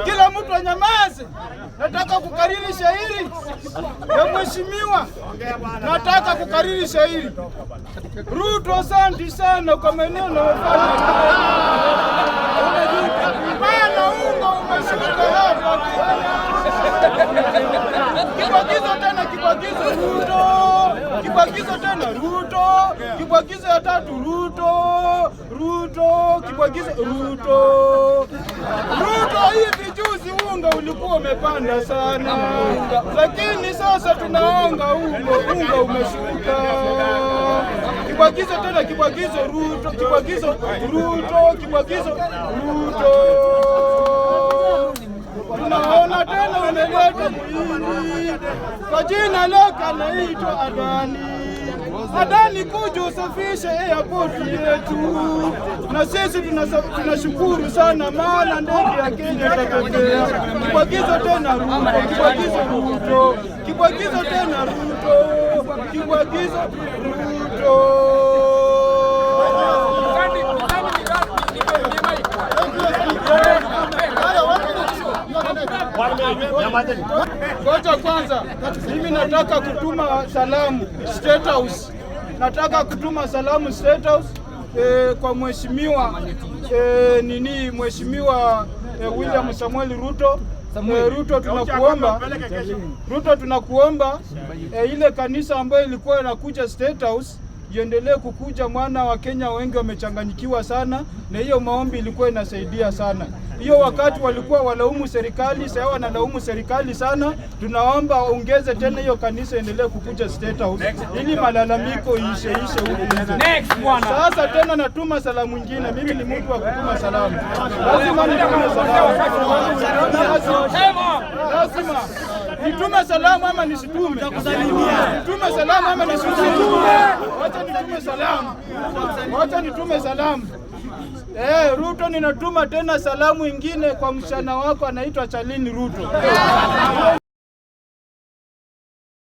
kila mtu anyamaze. Nataka kukariri shairi ya mheshimiwa. Nataka kukariri shairi. Ruto, asante sana kwa maneno umefanya. Maana unga umeshuka hapa. Kibwagizo tena, kibwagizo Ruto. Kibwagizo tena Ruto. Kibwagizo ya tatu Ruto. Ruto, kibwagizo Ruto. Ruto, hivi juzi unga ulikuwa umepanda sana. Lakini sasa tunaonga unga umeshuka. Kibwagizo tena, kibwagizo Ruto. Kibwagizo Ruto. Kibwagizo Ruto. Tunaona tena umeleta mwili. Kwa jina lake anaitwa Adani. Adani kuja usafishe airport yetu. Na sisi tunashukuru sana maana ndege ya Kenya itatokea. Kibwagizo tena Ruto. Kibwagizo Ruto. Kibwagizo tena Ruto. Kibwagizo Ruto. Ngoja kwanza, mimi nataka kutuma salamu State House. Nataka kutuma salamu State House kwa mheshimiwa mheshimiwa William Samuel Ruto. Ruto tunakuomba ile kanisa ambayo ilikuwa inakuja State House iendelee kukuja, mwana wa Kenya wengi wamechanganyikiwa sana, na hiyo maombi ilikuwa inasaidia sana. Hiyo wakati walikuwa walaumu serikali, sasa wanalaumu serikali sana. Tunaomba ongeze tena hiyo kanisa endelee kukuja State House ili malalamiko ishe huko nje. Sasa tena natuma salamu nyingine. Mimi ni mtu wa kutuma salamu. Lazima nitume salamu. Lazima nitume salamu ama nisitume? Nitume salamu ama nisitume? Wacha nitume salamu. Wacha nitume salamu. Ruto, ninatuma tena salamu ingine kwa msichana wako anaitwa Charlene Ruto.